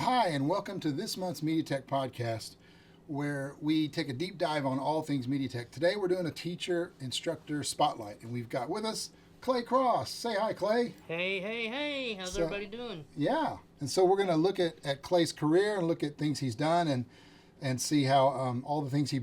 Hi, and welcome to this month's MediaTech podcast, where we take a deep dive on all things MediaTech. Today we're doing a teacher instructor spotlight, and we've got with us Clay Cross. Say hi, Clay. Hey. How's everybody doing? Yeah, and so we're going to look at Clay's career and look at things he's done and see how all the things he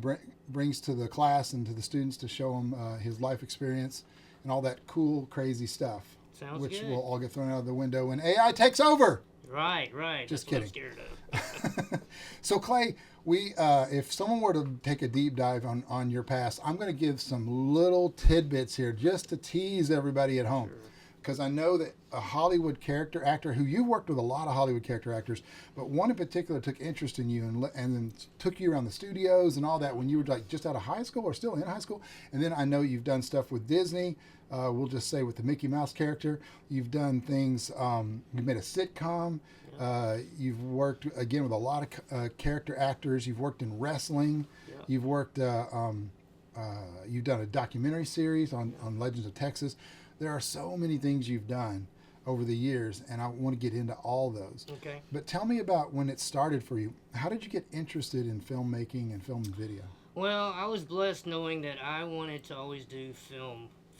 brings to the class and to the students to show them his life experience and all that cool, crazy stuff. Sounds which good. will all get thrown out of the window when AI takes over. Right. Just That's kidding. What I'm scared of. So Clay, we if someone were to take a deep dive on your past, I'm going to give some little tidbits here just to tease everybody at home. Because I know that a Hollywood character actor who you worked with a lot of Hollywood character actors, but one in particular took interest in you and then took you around the studios and all that when you were like just out of high school or still in high school. And then I know you've done stuff with Disney. We'll just say with the Mickey Mouse character. You've done things. You've made a sitcom. You've worked again with a lot of character actors. You've worked in wrestling. Yep. You've worked. You've done a documentary series on Legends of Texas. There are so many things you've done over the years, and I want to get into all those. Okay. But tell me about when it started for you. How did you get interested in filmmaking and film and video? Well, I was blessed knowing that I wanted to always do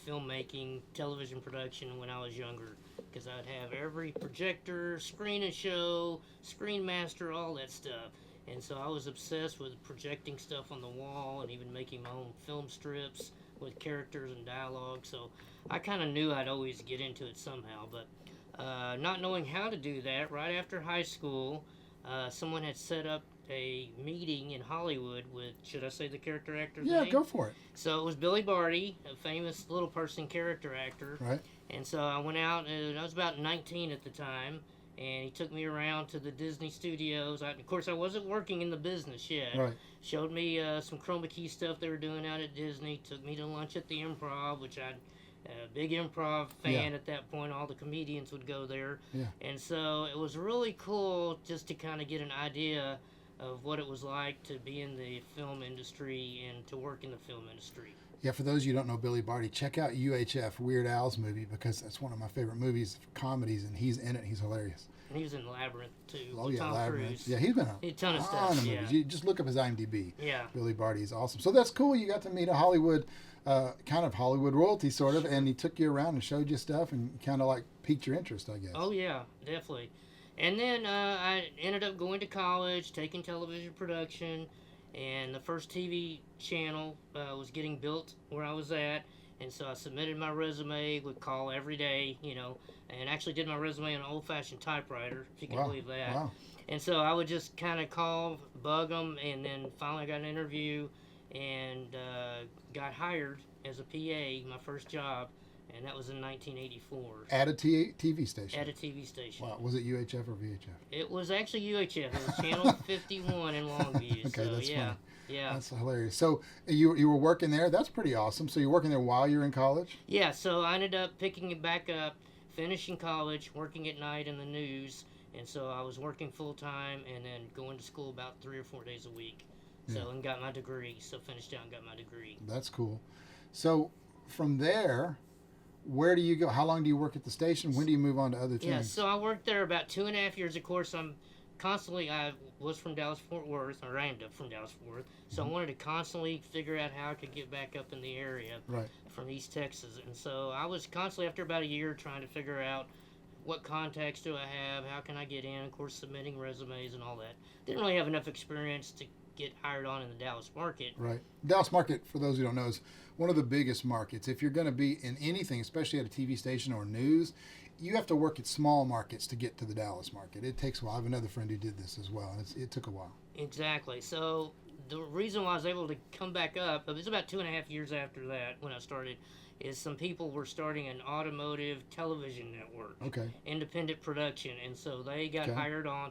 filmmaking, television production when I was younger, because I'd have every projector, screen and show, screen master, all that stuff. And so I was obsessed with projecting stuff on the wall and even making my own film strips with characters and dialogue. So I kind of knew I'd always get into it somehow, but not knowing how to do that, right after high school, someone had set up a meeting in Hollywood with, should I say the character actor's name? Yeah, go for it. So it was Billy Barty, a famous little person character actor. Right. And so I went out, and I was about 19 at the time, and he took me around to the Disney studios. Of course, I wasn't working in the business yet. Right. Showed me some chroma key stuff they were doing out at Disney. Took me to lunch at the Improv, which I'm a big improv fan at that point. All the comedians would go there. Yeah. And so it was really cool just to kind of get an idea of what it was like to be in the film industry and to work in the film industry. Yeah, for those of you who don't know Billy Barty, check out UHF, Weird Al's movie, because that's one of my favorite movies for comedies, and he's in it. He's hilarious. And he was in Labyrinth, too. Oh, yeah, Tom Labyrinth. Cruise. Yeah, he's been A ton of ton stuff, of movies. You just look up his IMDb. Yeah. Billy Barty is awesome. So that's cool. You got to meet a Hollywood, kind of Hollywood royalty, sort of, and he took you around and showed you stuff and kind of like piqued your interest, I guess. Oh, yeah, definitely. And then I ended up going to college, taking television production, and the first TV channel was getting built where I was at. And so I submitted my resume, would call every day, and actually did my resume on an old-fashioned typewriter, if you can believe that. Wow. And so I would just kind of call, bug them, and then finally got an interview and got hired as a PA, my first job, and that was in 1984. At a TV station? At a TV station. Wow. Was it UHF or VHF? It was actually UHF. It was Channel 51 in Longview. Okay, so, that's yeah. funny. Yeah. That's hilarious. So you were working there. That's pretty awesome. So you're working there while you're in college? Yeah, so I ended up picking it back up, finishing college, working at night in the news, and so I was working full-time and then going to school about 3 or 4 days a week. So, and got my degree. So finished out and got my degree. That's cool. So from there, where do you go? How long do you work at the station? When do you move on to other things? Yeah, so I worked there about 2.5 years. Of course, I was from Dallas-Fort Worth, or I am from Dallas-Fort Worth, so I wanted to constantly figure out how I could get back up in the area from East Texas. And so I was constantly, after about a year, trying to figure out what contacts do I have, how can I get in, of course, submitting resumes and all that. Didn't really have enough experience to get hired on in the Dallas market. Right. Dallas market, for those who don't know, is one of the biggest markets. If you're going to be in anything, especially at a TV station or news, you have to work at small markets to get to the Dallas market. It takes a while. I have another friend who did this as well, and it took a while. Exactly. So the reason why I was able to come back up, it was about 2.5 years after that when I started, is some people were starting an automotive television network. Okay. Independent production. And so they got hired on,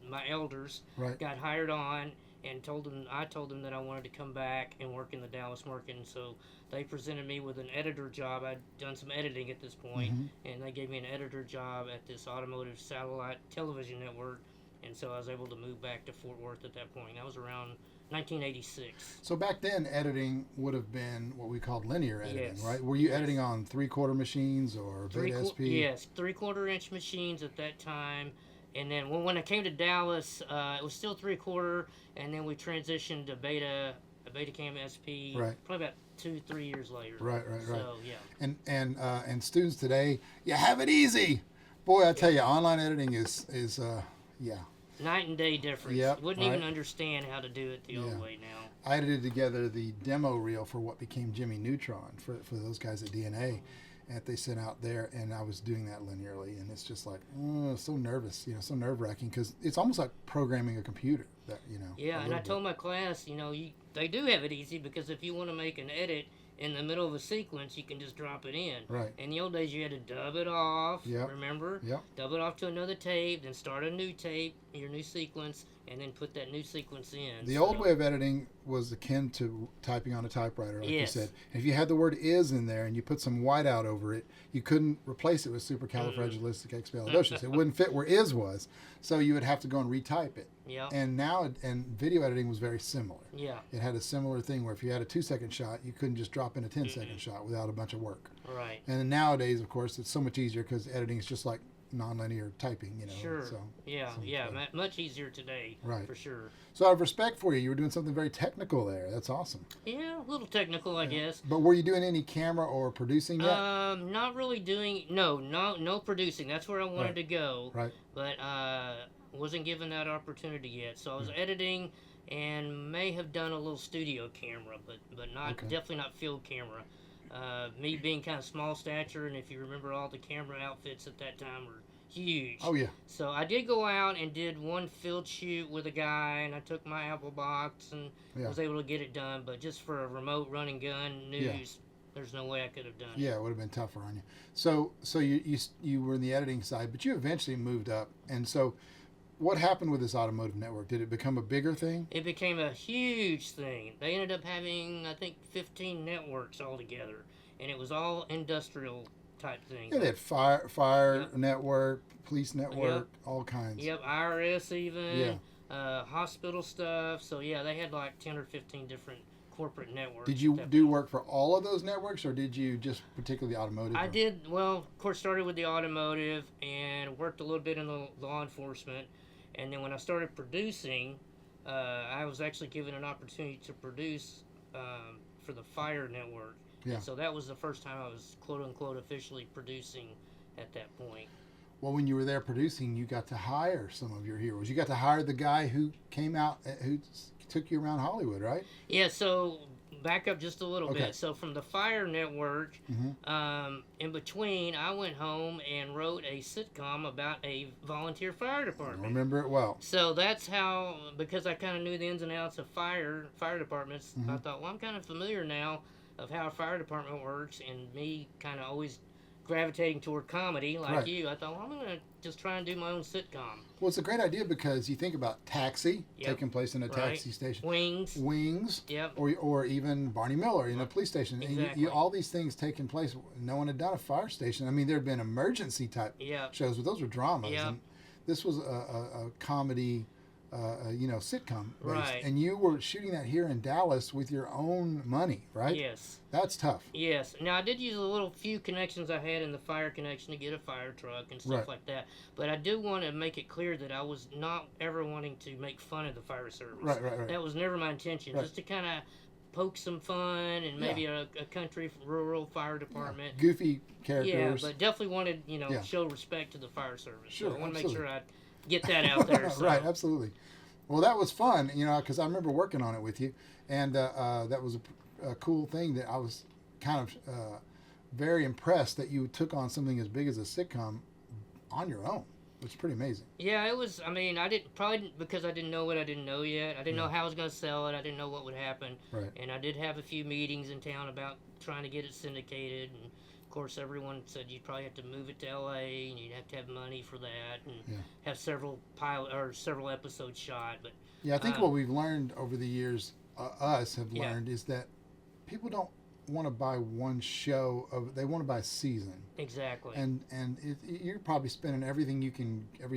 my elders got hired on, and I told them that I wanted to come back and work in the Dallas market. And so they presented me with an editor job. I'd done some editing at this point, and they gave me an editor job at this automotive satellite television network. And so I was able to move back to Fort Worth at that point. That was around 1986. So back then, editing would have been what we called linear editing, Yes. right? Were you editing on 3/4 machines or Beta SP? Yes, 3/4 inch machines at that time. And then when I came to Dallas, it was still 3/4, and then we transitioned to Betacam SP. Right. Probably about 2-3 years later. Right. So yeah. And students today, you have it easy. Boy, I tell you, online editing is yeah. Night and day difference. Yep, Wouldn't right. even understand how to do it the old way now. I edited together the demo reel for what became Jimmy Neutron for those guys at DNA. And they sent out there, and I was doing that linearly, and it's just like, so nervous, so nerve-wracking, because it's almost like programming a computer. Yeah, and I told my class, they do have it easy, because if you want to make an edit in the middle of a sequence, you can just drop it in. Right. In the old days, you had to dub it off. Yep. Remember? Yep. Dub it off to another tape, then start a new tape, your new sequence, and then put that new sequence in. The old way of editing was akin to typing on a typewriter, like Yes. you said. And if you had the word "is" in there and you put some whiteout over it, you couldn't replace it with supercalifragilisticexpialidocious. It wouldn't fit where "is" was, so you would have to go and retype it. Yeah. And video editing was very similar. Yeah. It had a similar thing where if you had a 2-second shot, you couldn't just drop in a 10-second shot without a bunch of work. Right. And nowadays, of course, it's so much easier because editing is just like nonlinear typing, Sure. So, Much easier today. Right. For sure. So I have respect for you. You were doing something very technical there. That's awesome. Yeah, a little technical, I guess. But were you doing any camera or producing yet? Not really doing. No producing. That's where I wanted to go. Right. But wasn't given that opportunity yet. So I was editing, and may have done a little studio camera, but not definitely not field camera. Me being kind of small stature, and if you remember, all the camera outfits at that time were huge. Oh yeah. So I did go out and did one field shoot with a guy, and I took my Apple box and was able to get it done. But just for a remote running gun news, there's no way I could have done it. Yeah, it would have been tougher on you. So you were in the editing side, but you eventually moved up. And so, what happened with this automotive network? Did it become a bigger thing? It became a huge thing. They ended up having, I think, 15 networks altogether, and it was all industrial type things. Yeah, they had fire network, police network, all kinds. Yep, IRS even. Yeah. Hospital stuff. So yeah, they had like 10 or 15 different corporate networks. Did you do work for all of those networks, or did you just particularly automotive? I did. Well, of course, started with the automotive and worked a little bit in the law enforcement. And then when I started producing, I was actually given an opportunity to produce for the fire network. Yeah. And so that was the first time I was quote unquote officially producing at that point. Well, when you were there producing, you got to hire some of your heroes. You got to hire the guy who came out, who took you around Hollywood, right? Yeah, so back up just a little bit. So from the fire network, in between, I went home and wrote a sitcom about a volunteer fire department. I remember it well. So that's how, because I kind of knew the ins and outs of fire departments, I thought, well, I'm kind of familiar now of how a fire department works, and me kind of always gravitating toward comedy like you, I thought, well, I'm going to just try and do my own sitcom. Well, it's a great idea because you think about Taxi taking place in a taxi station. Wings. Yep. Or even Barney Miller in a police station. Exactly. And all these things taking place. No one had done a fire station. I mean, there had been emergency type shows, but those were dramas. Yep. And this was a comedy, sitcom based. Right. And you were shooting that here in Dallas with your own money, right? Yes. That's tough. Yes. Now, I did use a few connections I had in the fire connection to get a fire truck and stuff like that. But I do want to make it clear that I was not ever wanting to make fun of the fire service. Right. That was never my intention. Just to kind of poke some fun and maybe a country rural fire department. Goofy characters. Yeah, but definitely wanted, show respect to the fire service. Sure, so I want to make sure I get that out there. So. Right, absolutely. Well, that was fun, because I remember working on it with you, and that was a cool thing that I was kind of very impressed that you took on something as big as a sitcom on your own. It's pretty amazing. Yeah, it was. I mean, I didn't because I didn't know what I didn't know yet. I didn't know how I was going to sell it. I didn't know what would happen. Right. And I did have a few meetings in town about trying to get it syndicated. And of course, everyone said you'd probably have to move it to LA and you'd have to have money for that and have several episodes shot. But yeah, I think what we've learned over the years, learned, is that people don't want to buy one show they want to buy a season. Exactly. And you're probably spending every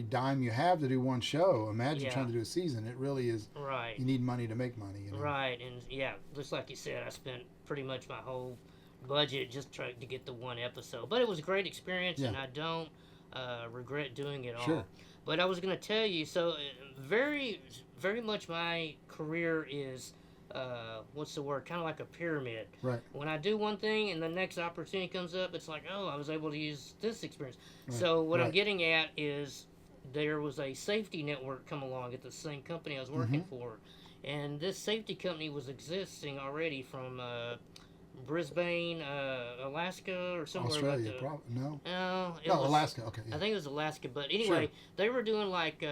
dime you have to do one show. Imagine trying to do a season. It really is. Right. You need money to make money. Right, and just like you said, I spent pretty much my whole budget just trying to get the one episode. But it was a great experience, and I don't regret doing it all. Sure. But I was going to tell you, so very, very much my career is, what's the word? Kind of like a pyramid. Right. When I do one thing and the next opportunity comes up, it's like, oh, I was able to use this experience. Right. So what I'm Right. getting at is there was a safety network come along at the same company I was working for. And this safety company was existing already from Brisbane, Alaska, or somewhere Australia, like that. probably. No. It No, was, Alaska. Okay. Yeah. I think it was Alaska, but anyway, Sure. they were doing like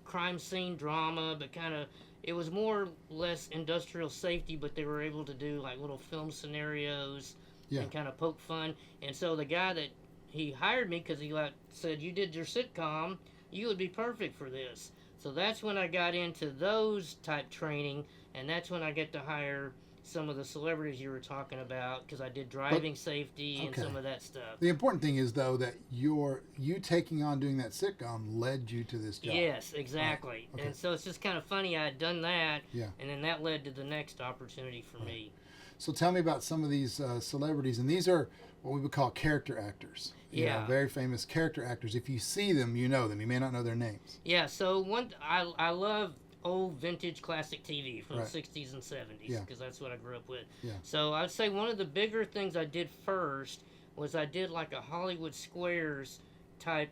crime scene drama, but kind of it was more or less industrial safety, but they were able to do like little film scenarios Yeah. and kind of poke fun. And so the guy that he hired me because he like said, "You did your sitcom, you would be perfect for this." So that's when I got into those type training, and that's when I get to hire some of the celebrities you were talking about because I did driving safety and okay. some of that stuff. The important thing is though that you taking on doing that sitcom led you to this job. Yes, exactly. Okay. And so it's just kind of funny I had done that, Yeah. and then that led to the next opportunity for me. So tell me about some of these celebrities, and these are what we would call character actors. You know, Yeah. very famous character actors. If you see them, you know them. You may not know their names. Yeah, so I love old vintage classic TV from Right. the 60s and 70s Yeah. because that's what I grew up with. Yeah. So I'd say one of the bigger things I did first was I did like a Hollywood Squares type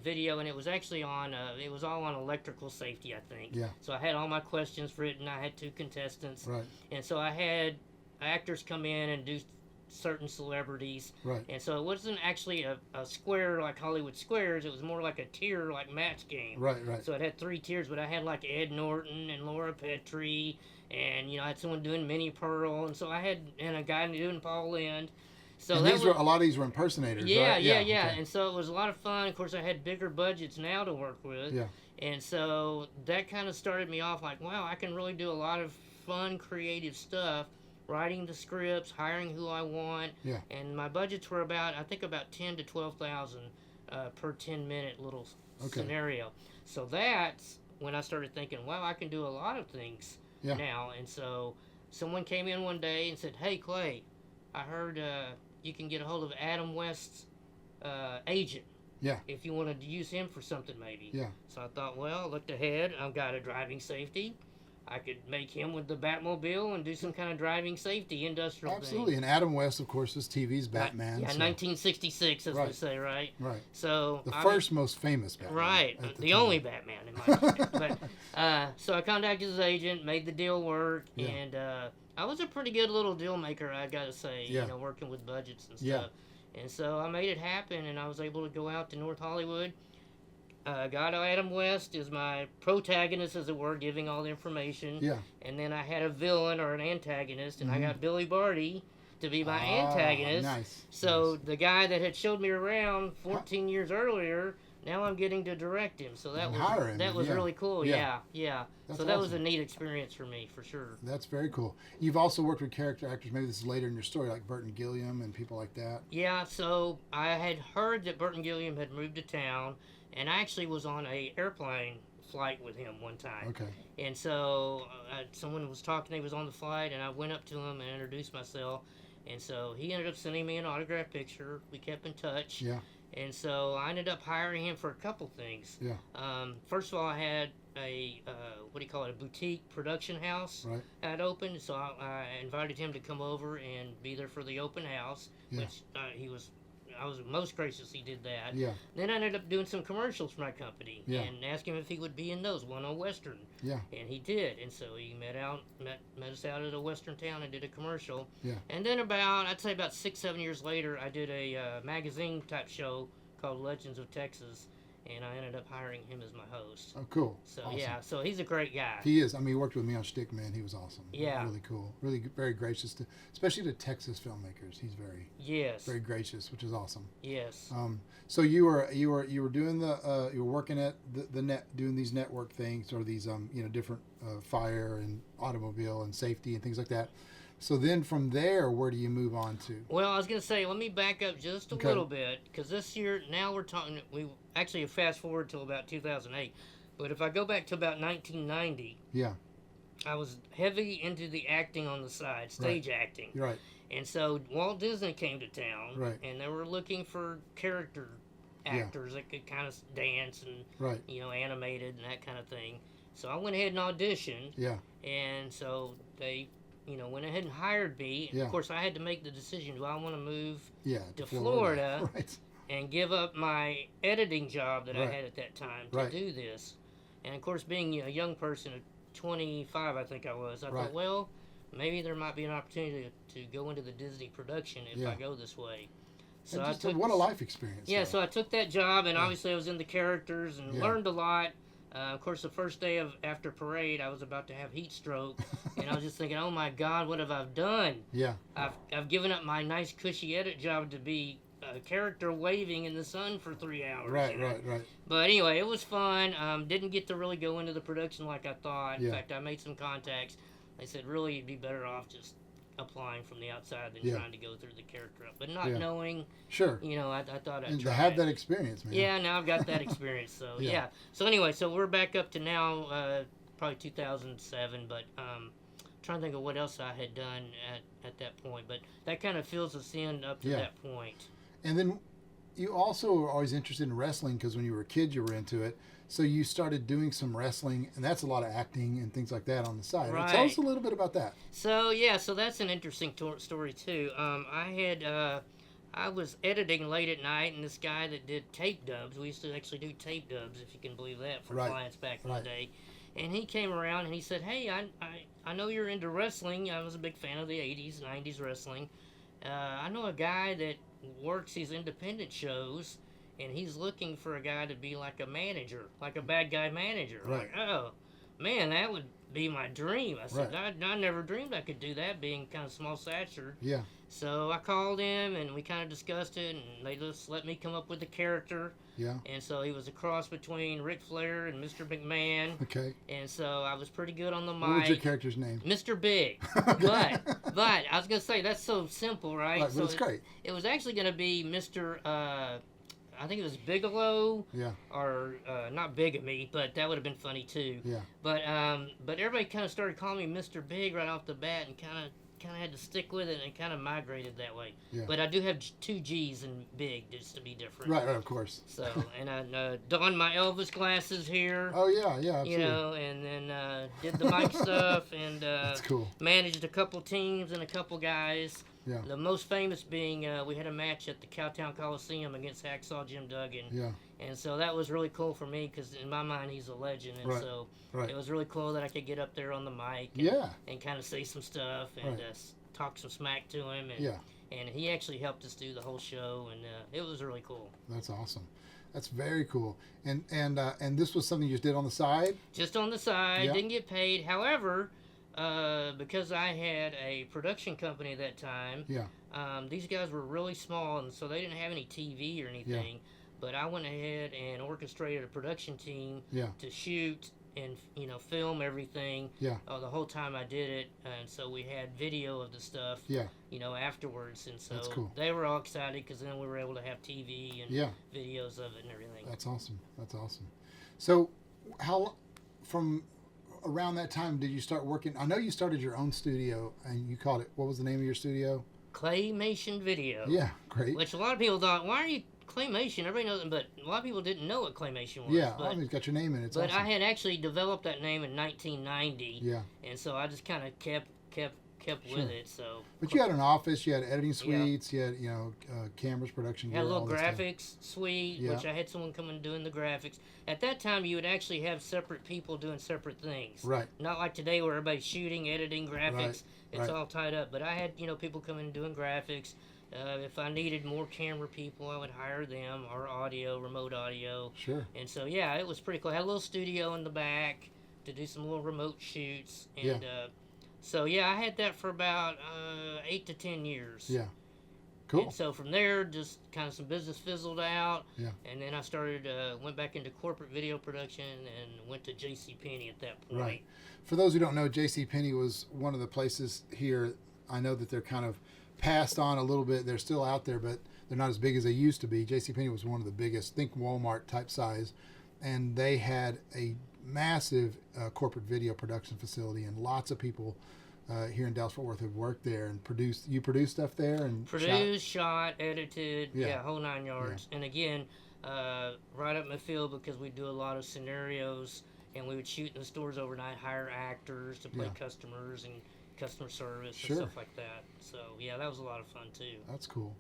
video, and it was actually on it was all on electrical safety, I think. Yeah. So I had all my questions written. I had 2 contestants, Right. and so I had actors come in and do certain celebrities. Right. And so it wasn't actually a square like Hollywood Squares. It was more like a tier like match game. Right. Right. So it had 3 tiers, but I had like Ed Norton and Laura Petrie, and I had someone doing Minnie Pearl, and so I had a guy doing Paul Lynde. So and that these was, were a lot of these were impersonators. yeah, right? yeah. Okay. And so it was a lot of fun. Of course, I had bigger budgets now to work with. Yeah. And so that kind of started me off like, wow, I can really do a lot of fun, creative stuff. Writing the scripts, hiring who I want, Yeah. and my budgets were about 10 to 12,000 per 10-minute little Okay. scenario. So that's when I started thinking, wow, I can do a lot of things Yeah. now. And so someone came in one day and said, "Hey Clay, I heard you can get a hold of Adam West's agent. Yeah. If you wanted to use him for something, maybe." Yeah. So I thought, well, I looked ahead. I've got a driving safety. I could make him with the Batmobile and do some kind of driving safety industrial Absolutely. thing. And Adam West, of course, is TV's Batman. Yeah, so- 1966, as we Right. say, right? Right. So The I first most famous mean, Batman. right, at the time. only Batman in my opinion. But so I contacted his agent, made the deal work, Yeah. and I was a pretty good little deal maker, I got to say. Yeah. Working with budgets and Yeah. stuff. And so I made it happen, and I was able to go out to North Hollywood. Got Adam West is my protagonist, as it were, giving all the information. Yeah. And then I had a villain or an antagonist, and I Mhm. got Billy Barty to be my Ah, antagonist. Nice. So nice. the guy that had showed me around 14 years earlier, now I'm getting to direct him. So that And was hire him, that was yeah. really cool. Yeah. Yeah. That's So that was a awesome. neat experience for me, for sure. That's very cool. You've also worked with character actors. Maybe this is later in your story, like Burton Gilliam and people like that. Yeah, so I had heard that Burton Gilliam had moved to town, and I actually was on a airplane flight with him one time. Okay. And so someone was talking, he was on the flight, and I went up to him and introduced myself. And so he ended up sending me an autograph picture. We kept in touch. Yeah. And so I ended up hiring him for a couple things. Yeah. First of all, I had a, a boutique production house Right. had opened. So I invited him to come over and be there for the open house, Yeah. which I was most gracious he did that. Yeah. Then I ended up doing some commercials for my company Yeah. and asked him if he would be in those, one on Western. Yeah. And he did. And so he met us out at a Western town and did a commercial. Yeah. And then I'd say about 6-7 years later, I did a magazine type show called Legends of Texas, and I ended up hiring him as my host. Oh, cool. So Awesome. yeah, so he's a great guy. He is. I mean, he worked with me on Shtick Man. He was awesome. Yeah. Really cool. Really very gracious to, especially to Texas filmmakers. He's very Yes. very gracious, which is awesome. Yes. So you were doing you were working at the net, doing these network things or these different fire and automobile and safety and things like that. So then from there, where do you move on to? Well, I was going to say, let me back up just a Okay. little bit, because this year, now we're talking, we actually fast forward till about 2008. But if I go back to about 1990, Yeah. I was heavy into the acting on the side, stage acting. You're right. And so Walt Disney came to town, Right. and they were looking for character actors that could kind of dance and Right. animated and that kind of thing. So I went ahead and auditioned. Yeah. And so they, went ahead and hired me. And Yeah. of course, I had to make the decision: do I want to move Yeah. to Florida Right. and give up my editing job that I Right. had at that time to Right. do this? And of course, being a young person at 25, I think I was, I Right. thought, well, maybe there might be an opportunity to go into the Disney production if Yeah. I go this way. So So I took what a life experience. yeah, though. so I took that job, and Yeah. obviously I was in the characters and Yeah. learned a lot. Of course, the first day after parade, I was about to have heat stroke, and I was just thinking, "Oh my God, what have I done? Yeah. I've given up my nice cushy edit job to be a character waving in the sun for 3 hours." Right. Right. But anyway, it was fun. Didn't get to really go into the production like I thought. In Yeah. fact, I made some contacts. They said, really, you'd be better off just applying from the outside than Yeah. trying to go through the character up. But not Yeah. knowing, Sure. I thought I'd And try to have it. that experience, man. Yeah, now I've got that experience. So Yeah. yeah. So anyway, so we're back up to now, probably 2007. But trying to think of what else I had done at that point. But that kind of fills us in up to Yeah. that point. And then you also were always interested in wrestling because when you were a kid, you were into it. So you started doing some wrestling, and that's a lot of acting and things like that on the side. Right. Tell us a little bit about that. So yeah, so that's an interesting story too. I was editing late at night, and this guy that did tape dubs, we used to actually do tape dubs, if you can believe that, for Right. clients back in Right. the day. And he came around and he said, "Hey, I know you're into wrestling. I was a big fan of the 80s, 90s wrestling. I know a guy that works these independent shows, and he's looking for a guy to be like a manager, like a bad guy manager." Right. Like, oh, man, that would be my dream. I said, Right. I never dreamed I could do that, being kind of small statured. Yeah. So I called him, and we kind of discussed it, and they just let me come up with the character. Yeah. And so he was a cross between Ric Flair and Mr. McMahon. Okay. And so I was pretty good on the What was your mic. character's name? Mr. Big. Okay. But I was going to say, that's so simple, right? Right, So but it's great. it was actually going to be Mr. I think it was Bigelow, Yeah. or not Bigamy, but that would have been funny too. Yeah. But everybody kind of started calling me Mr. Big right off the bat, and kind of had to stick with it, and kind of migrated that way. Yeah. But I do have 2 G's in Big just to be different. Right. Of course. So, and I donned my Elvis glasses here. Oh yeah. Yeah. Absolutely. And then did the mic stuff, and That's cool. managed a couple teams and a couple guys. Yeah. The most famous being we had a match at the Cowtown Coliseum against Hacksaw Jim Duggan. Yeah. And so that was really cool for me, because in my mind he's a legend, and Right. so Right. it was really cool that I could get up there on the mic and, Yeah. and kind of say some stuff and Right. talk some smack to him, and Yeah. and he actually helped us do the whole show, and it was really cool. That's awesome. That's very cool. And this was something you just did on the side. Just on the side, Yeah. didn't get paid. However, because I had a production company at that time, Yeah. these guys were really small, and so they didn't have any TV or anything. But I went ahead and orchestrated a production team Yeah. to shoot and film everything. Yeah. The whole time I did it, and so we had video of the stuff. Yeah. Afterwards, and so That's cool. they were all excited, because then we were able to have TV and Yeah. videos of it and everything. That's awesome. That's awesome. So, how from around that time did you start working? I know you started your own studio, and you called it. What was the name of your studio? Claymation Video. Yeah. Great. Which a lot of people thought, why are you claymation? Everybody knows, but a lot of people didn't know what claymation was. Yeah. But, It's got your name in it. It's but awesome. I had actually developed that name in 1990, Yeah. and so I just kind of kept Sure. with it. So, But you had an office. You had editing suites. You had cameras, production gear. had a little all that stuff. graphics suite, Yeah. which I had someone come and doing the graphics. At that time, you would actually have separate people doing separate things. Right. Not like today, where everybody's shooting, editing, graphics. Right, It's right. all tied up. But I had people coming and doing graphics. If I needed more camera people, I would hire them, or audio, remote audio. Sure. And so, yeah, it was pretty cool. I had a little studio in the back to do some little remote shoots. And so, yeah, I had that for about 8 to 10 years. Yeah. Cool. And so from there, just kind of some business fizzled out. Yeah. And then I started, went back into corporate video production, and went to JCPenney at that point. Right. For those who don't know, JCPenney was one of the places here. I know that they're kind of passed on a little bit. They're still out there, but they're not as big as they used to be. JCPenney was one of the biggest, think Walmart type size, and they had a massive corporate video production facility, and lots of people here in Dallas-Fort Worth have worked there and produced. You produced stuff there and Produced, shot edited, Yeah. whole 9 yards. And again, right up my field because we do a lot of scenarios, and we would shoot in the stores overnight, hire actors to play customers and customer service and stuff like that. So yeah, that was a lot of fun too. That's cool.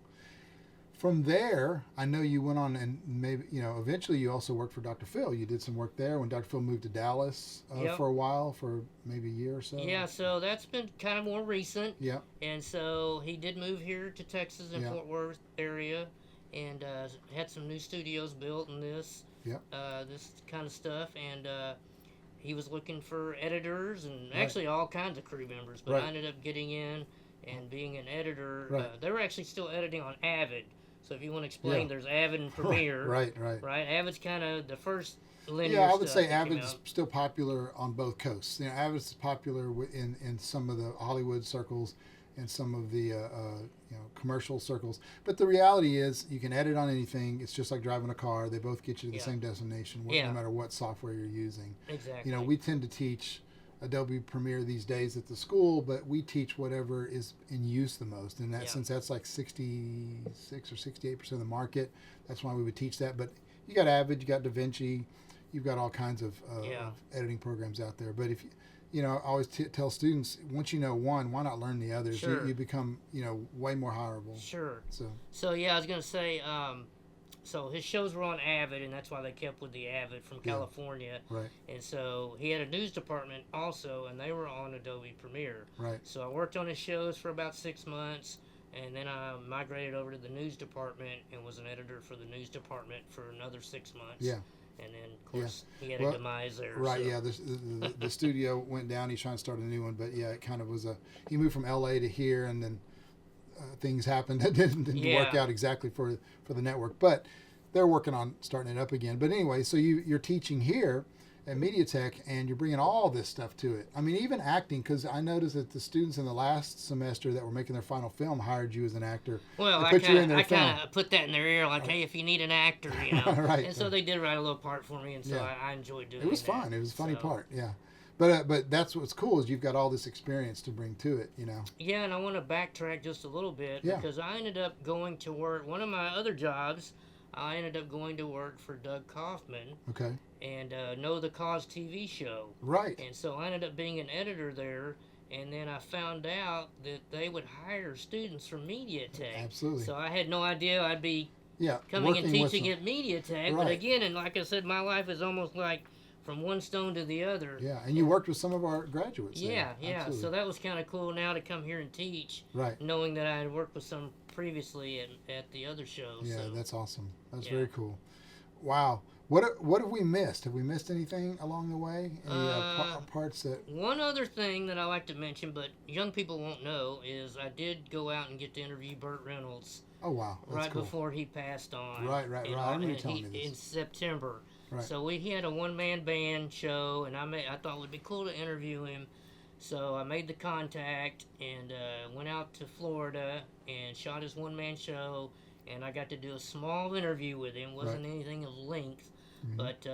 From there, I know you went on and maybe, eventually you also worked for Dr. Phil. You did some work there when Dr. Phil moved to Dallas for a while, for maybe a year or so. Yeah, so that's been kind of more recent. Yeah. And so he did move here to Texas and Fort Worth area, and had some new studios built and this kind of stuff. And he was looking for editors and actually all kinds of crew members. But I ended up getting in and being an editor. They were actually still editing on Avid. So if you want to explain, there's Avid and Premiere. Right. Avid's kind of the first linear I would stuff say that came Avid's out. still popular on both coasts. Avid's popular in some of the Hollywood circles and some of the commercial circles. But the reality is, you can edit on anything. It's just like driving a car. They both get you to the same destination, no matter what software you're using. Exactly. We tend to teach Adobe Premiere these days at the school, but we teach whatever is in use the most. And that since that's like 66 or 68% of the market, that's why we would teach that. But you got Avid, you got DaVinci, you've got all kinds of editing programs out there. But if I always tell students, once you know one, why not learn the others? Sure. You become way more hireable. Sure. So yeah, I was gonna say. So his shows were on Avid, and that's why they kept with the Avid from California. Right. And so he had a news department also, and they were on Adobe Premiere. Right. So I worked on his shows for about 6 months, and then I migrated over to the news department and was an editor for the news department for another 6 months. Yeah. And then, of course, he had a demise there. Right, so. the studio went down. He's trying to start a new one, but it kind of was he moved from L.A. to here, and then things happened that didn't work out exactly for the network. But they're working on starting it up again. But anyway, so you're teaching here at MediaTech, and you're bringing all this stuff to it. I mean, even acting, because I noticed that the students in the last semester that were making their final film hired you as an actor. Well, I kind of put that in their ear, like, hey, if you need an actor, Right. And so they did write a little part for me, and so I enjoyed doing it. It was fun. It was a funny part, But that's what's cool is you've got all this experience to bring to it, Yeah, and I want to backtrack just a little bit because I ended up going to work. One of my other jobs, I ended up going to work for Doug Kaufman. Okay. And Know the Cause TV show. Right. And so I ended up being an editor there, and then I found out that they would hire students from MediaTech. Absolutely. So I had no idea I'd be coming and teaching at MediaTech. Right. But again, and like I said, my life is almost like from one stone to the other. Yeah, and you worked with some of our graduates. Yeah, there. Absolutely. So that was kind of cool now to come here and teach, right? Knowing that I had worked with some previously at the other shows. Yeah, so. That's awesome. That's very cool. Wow. What have we missed? Have we missed anything along the way? Any parts that... One other thing that I like to mention, but young people won't know, is I did go out and get to interview Burt Reynolds. Oh, wow. That's right cool. before he passed on. Right. I remember you telling me this. In September. Right. So he had a one-man band show, and I thought it would be cool to interview him. So I made the contact and went out to Florida and shot his one-man show, and I got to do a small interview with him. Wasn't anything of length, but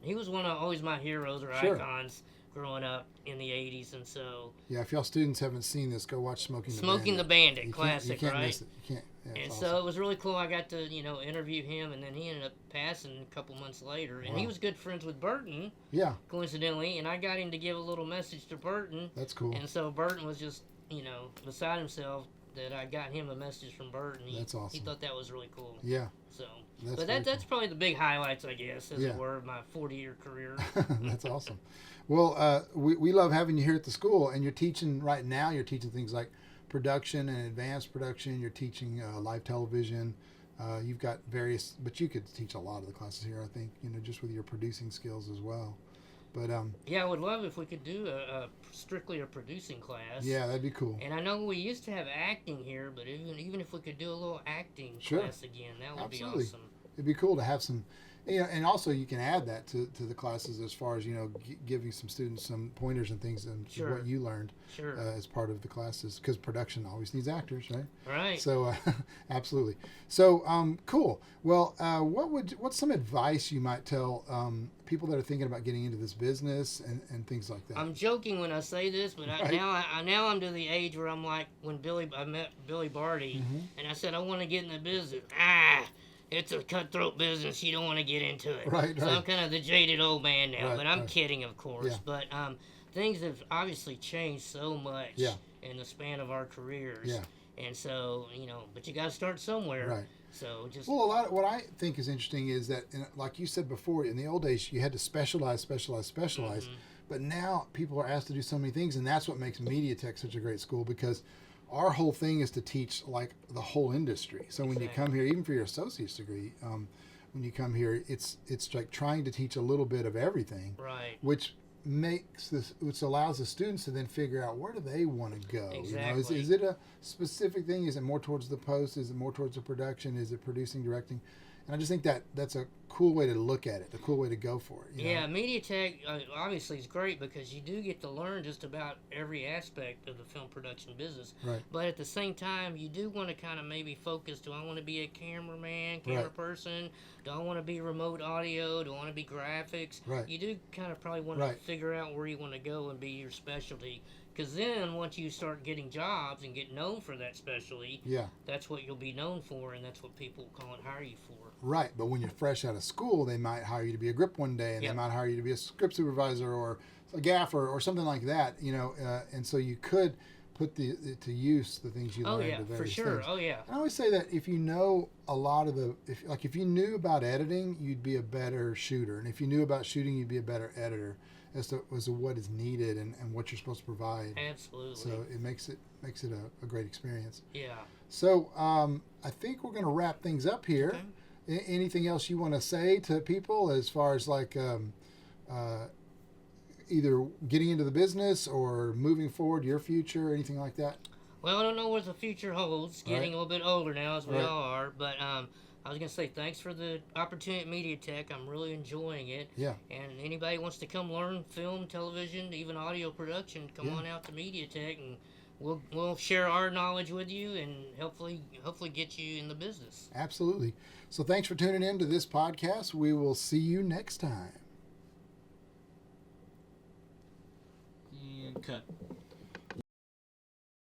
he was one of always my heroes or icons growing up in the 80s, and so... Yeah, if y'all students haven't seen this, go watch Smoking the Bandit, classic, you can't right? Miss it. You can't. Yeah, and awesome. so it was really cool. I got to, interview him, and then he ended up passing a couple months later. And he was good friends with Burton, coincidentally, and I got him to give a little message to Burton. That's cool. And so Burton was just, beside himself that I got him a message from Burton. That's awesome. He thought that was really cool. Yeah. So, that's probably the big highlights, I guess, as it were, of my 40-year career. That's awesome. Well, we love having you here at the school, and you're teaching right now. You're teaching things like production and advanced production. You're teaching live television. You've got various, but you could teach a lot of the classes here, I think, just with your producing skills as well. But yeah, I would love if we could do strictly a producing class. Yeah, that'd be cool. And I know we used to have acting here, but even if we could do a little acting class again, that would be awesome. It'd be cool to have some, and also you can add that to the classes as far as giving some students some pointers and things and what you learned as part of the classes, because production always needs actors, right? Right. So absolutely. So cool. Well, what's some advice you might tell people that are thinking about getting into this business and things like that? I'm joking when I say this, but now I'm to the age where I'm like when I met Billy Barty, and I said I want to get in the business. it's a cutthroat business. You don't want to get into it. Right, So right. I'm kind of the jaded old man now, Right, but I'm right. kidding, of course. Yeah. But things have obviously changed so much Yeah. in the span of our careers. Yeah. And so, but you got to start somewhere. Right. So just Well, a lot of what I think is interesting is that, like you said before, in the old days, you had to specialize. Mhm. But now people are asked to do so many things, and that's what makes MediaTech such a great school, because our whole thing is to teach like the whole industry. So when you Exactly. come here, even for your associate's degree, when you come here, it's like trying to teach a little bit of everything, right. which allows the students to then figure out where do they want to go. Exactly. Is it a specific thing? Is it more towards the post? Is it more towards the production? Is it producing, directing? And I just think that's a cool way to look at it, a cool way to go for it. Yeah, MediaTech obviously is great because you do get to learn just about every aspect of the film production business. Right. But at the same time, you do want to kind of maybe focus, do I want to be a camera Right. person? Do I want to be remote audio? Do I want to be graphics? Right. You do kind of probably want Right. to figure out where you want to go and be your specialty. Because then once you start getting jobs and get known for that specialty, Yeah. that's what you'll be known for, and that's what people call and hire you for. Right, but when you're fresh out of school, they might hire you to be a grip one day, and Yep. they might hire you to be a script supervisor or a gaffer or something like that. And so you could put to use the things you Oh learned. yeah, the for various sure. things. Oh yeah. I always say that if you know a lot of if you knew about editing, you'd be a better shooter, and if you knew about shooting, you'd be a better editor as to what is needed and what you're supposed to provide. Absolutely. So it makes it a great experience. Yeah. So I think we're going to wrap things up here. Okay. Anything else you want to say to people as far as like either getting into the business or moving forward, your future, anything like that? Well, I don't know what the future holds. Getting Right. a little bit older now, as we Right. all are. But I was gonna say thanks for the opportunity at MediaTek. I'm really enjoying it. Yeah. And anybody wants to come learn film, television, even audio production, come Yeah. on out to MediaTek, and we'll share our knowledge with you, and hopefully get you in the business. Absolutely. So thanks for tuning in to this podcast. We will see you next time. And cut.